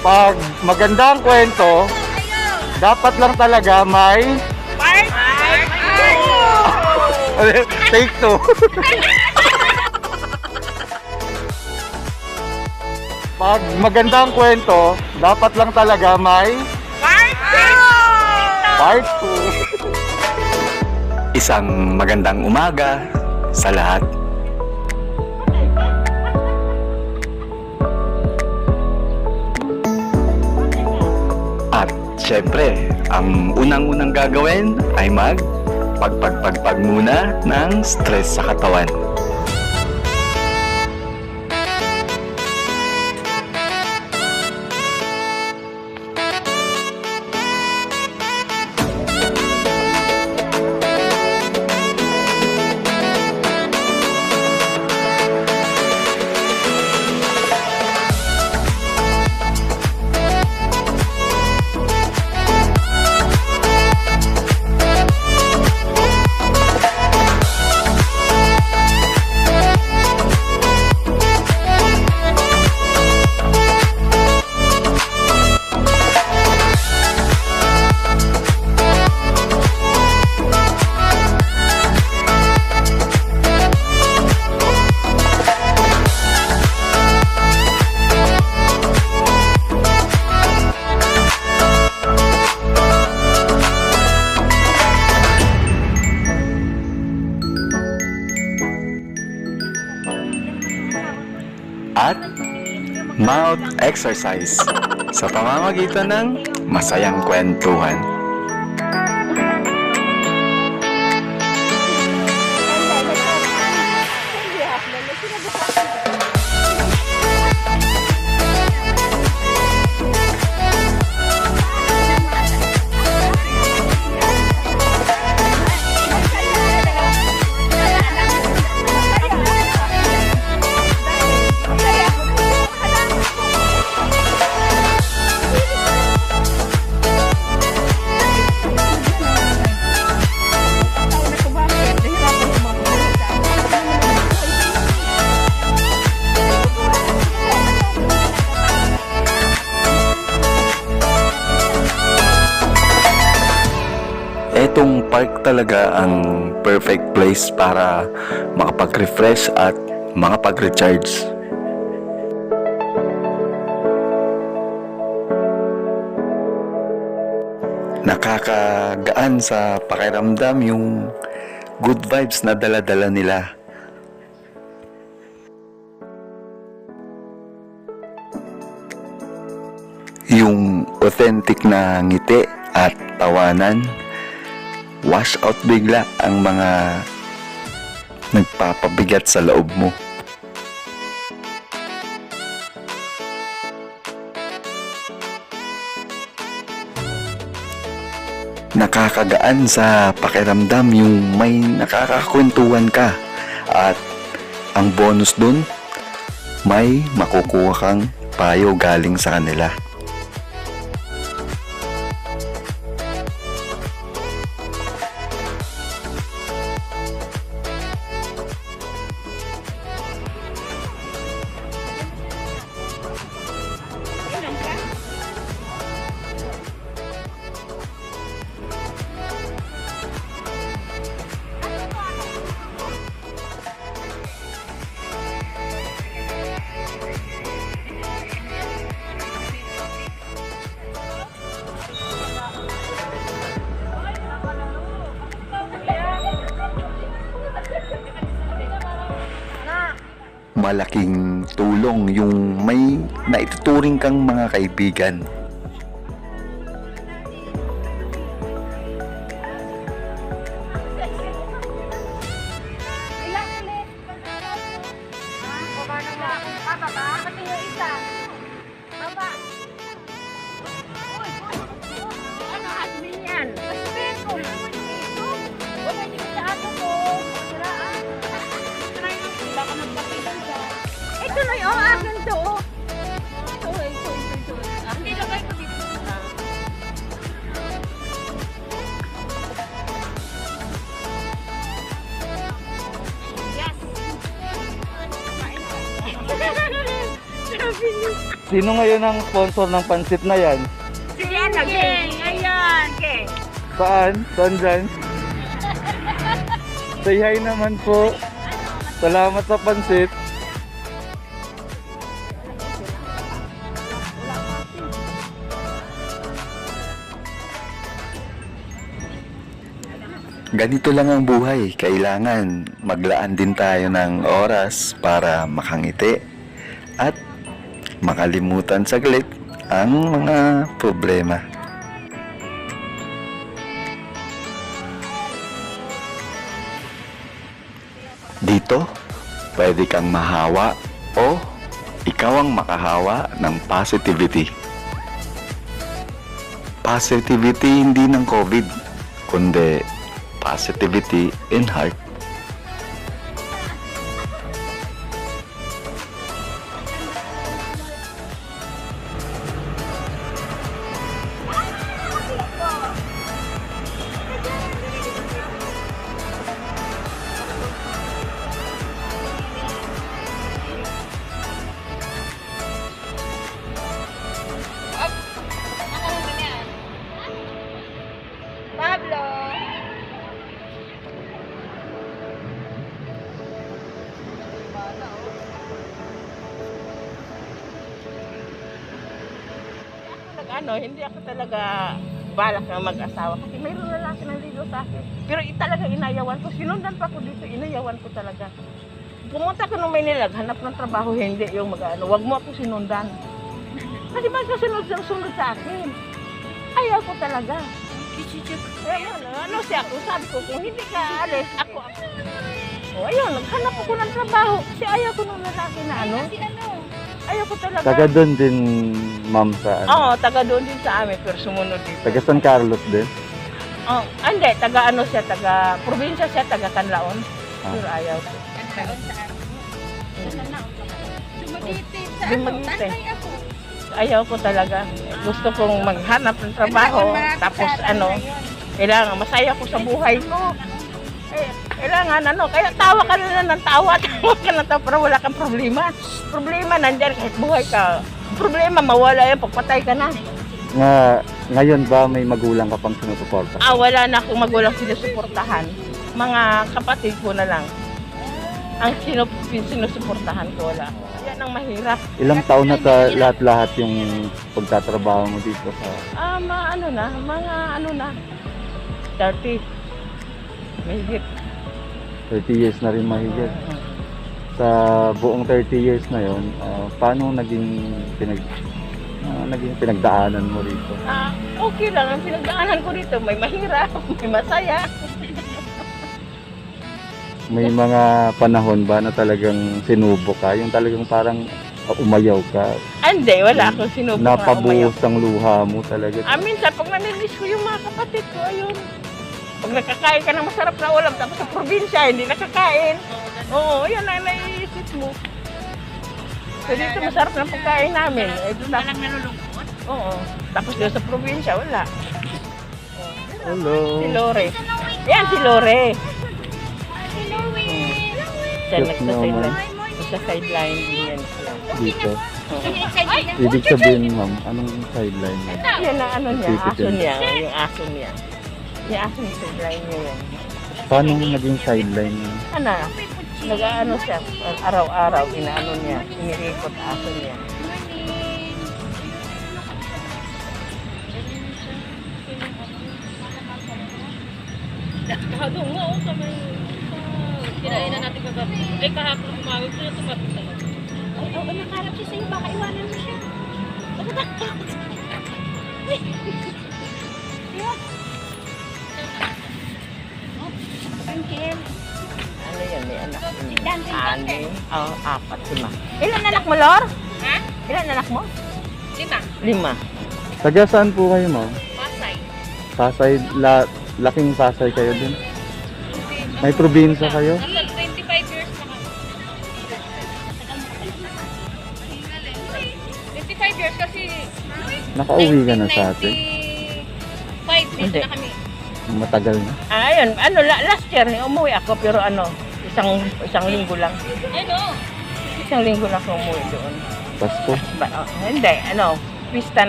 Pag maganda ang kwento, dapat lang talaga may take two. Pag maganda ang kwento, dapat lang talaga may part 2. Isang magandang umaga sa lahat. At syempre, ang unang-unang gagawin ay pagpagpagpag muna ng stress sa katawan. At mouth exercise sa pamamagitan ng masayang kwentuhan. Etong park talaga ang perfect place para makapag-refresh at makapag-recharge. Nakakagaan sa pakiramdam yung good vibes na dala-dala nila. Yung authentic na ngiti at tawanan, wash out bigla ang mga nagpapabigat sa loob mo. Nakakagaan sa pakiramdam yung may nakakakwentuhan ka, at ang bonus dun, may makukuha kang payo galing sa kanila. Malaking tulong yung may naituturing kang mga kaibigan. Tuloy, akin to. Ito. Hindi lagay ko dito. Yes. Sabi niyo. Sino ngayon ang sponsor ng pansit na yan? Sige, ayan. Okay. Saan? Saan dyan? Say hi naman po. Salamat sa pansit. Ganito lang ang buhay. Kailangan maglaan din tayo ng oras para makangiti at makalimutan saglit ang mga problema. Dito, pwede kang mahawa o ikaw ang makahawa ng positivity. Positivity hindi ng COVID, kundi positivity in heart. Pablo. Hindi ako talaga balak na mag-asawa kasi mayroon lalaki na ligo sa akin. Pero talaga inayawan ko. Sinundan pa ako dito, inayawan ko talaga. Pumunta ko nung Maynila, hanap ng trabaho, hindi yung mag-ano. Wag mo ako sinundan. Kasi magkasunod sa akin. Ayaw ko talaga. Ano siya ako, sabi ko, kung hindi ka alis, ako. O ayun, naghanap ako ng trabaho. Kasi ayaw ko nung lalaki na ano. Ayaw ko talaga. Taga doon din, ma'am, sa ano? Oo, taga doon din sa amin, pero sumunod dito. Taga San Carlos din? Oh, hindi, taga ano siya, taga probinsya siya, taga Canlaon. Pero ayaw ko. Dumaguete. Ayaw ko talaga. Gusto kong maghanap ng trabaho, tapos ano, kailangan masaya ko sa buhay ko. Kailangan ano, kaya tawa ka na ng tawa, pero wala kang problema. Problema nandyan kahit buhay ka. Problema mawala yan, pagpatay ka na. Ngayon ba may magulang ka pang sinusuporta? Wala na akong magulang sinusuportahan. Mga kapatid ko na lang. Ang sinusuportahan ko, wala. Yan ang mahirap. Ilang taon na sa lahat-lahat yung pagtatrabaho mo dito sa... Mga 30. Mahigit. 30 years na rin mahigit. Sa buong 30 years na yon, paano naging pinagdaanan mo rito? Okay lang. Ang pinagdaanan ko dito, may mahirap, may masaya. May mga panahon ba na talagang sinubo ka? Yung talagang parang umayaw ka? Hindi, wala akong sinubok na umayaw. Napabuhos ang luha mo talaga? Minsan, pag nanilinis ko yung mga kapatid ko, ayun. Pag nakakain ka ng masarap na ulam, tapos sa probinsya, hindi nakakain. Oo, yan ang naiisip mo. So dito masarap ng pagkain namin. Doon na lang nalulungkot? Oo. Tapos doon sa probinsya, wala. Hello. Si Lore. Yan si Lore. Siya Cute nagsa-sideline. Sa sideline din yan siya. Dito. Oo. Ibig sabihin, ma'am, anong sideline mo? Yan ang ano niya, Cute aso din. niya. Yung aso niya. Yung aso niya, sideline niya yan. Paano naging sideline mo? Nag-ano siya, araw-araw, inaano niya, iniikot aso niya. Kahapon mo, kami kinainan natin kagabi. Kahapon umawag ko na tumating talaga. Nakarap siya sa'yo, baka iwanan mo siya. Ano yan, may anak yun. Apat, 5. Ilan anak mo, Lor? Ha? Ilan anak mo? 5. Taga saan po kayo, ma'am? Pasay. Pasay, laking Pasay kayo din? May probinsya kayo? 25 years na kami. 25 years kasi Nakauwi ka na sa atin? 5 years na kami. Matagal na. Ayun, last year umuwi ako pero isang linggo lang. Isang linggo lang ako umuwi doon. Pasko. Hindi, pista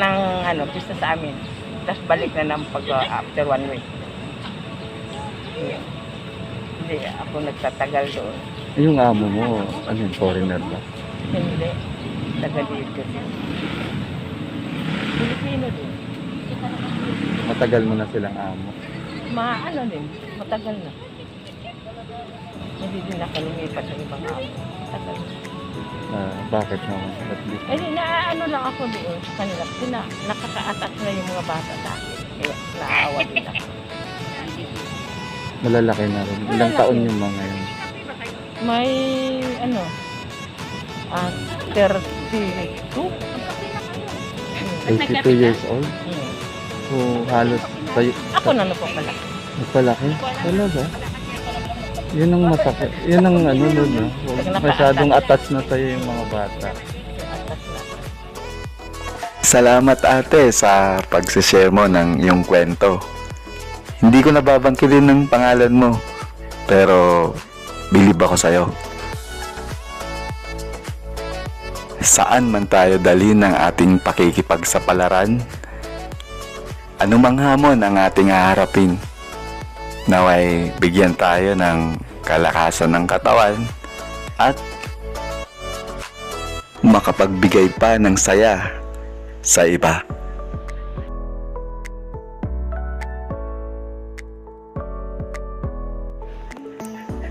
pista sa amin. Tapos balik na ng after 1 week. Yun. Hindi ako nagtatagal doon. Yung amo mo, ano yun, foreigner ba? Hindi. Taga dito din. Pilipino din. Matagal mo na silang amo. Din, matagal na. Hindi din ako lumipat sa ibang amo. Tagal. Bakit naman? At least, Lang ako doon sa kanila. Kasi nakaka-attach na yung mga bata sa akin. Kaya naawa din ako. malalaki na rin. Ilang Malalaki. taon yung mga yun? May 32. 82 years old? Hmm. So, halos tayo. Ako na po pala. Nagpalaki? Talaga? Yun ang masakit. Yun ang ano nun, no? Pag Masyadong attached na sa'yo yung mga bata. Salamat ate sa pag-share mo ng iyong kwento. Hindi ko nababangkilin ng pangalan mo, pero bilib ako sa'yo. Saan man tayo dalhin ng ating pakikipagsapalaran, anumang hamon ang ating haharapin, naway bigyan tayo ng kalakasan ng katawan at makapagbigay pa ng saya sa iba.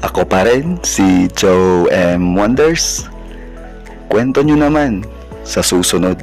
Ako pa rin, si Joe M. Wonders. Kwento nyo naman sa susunod.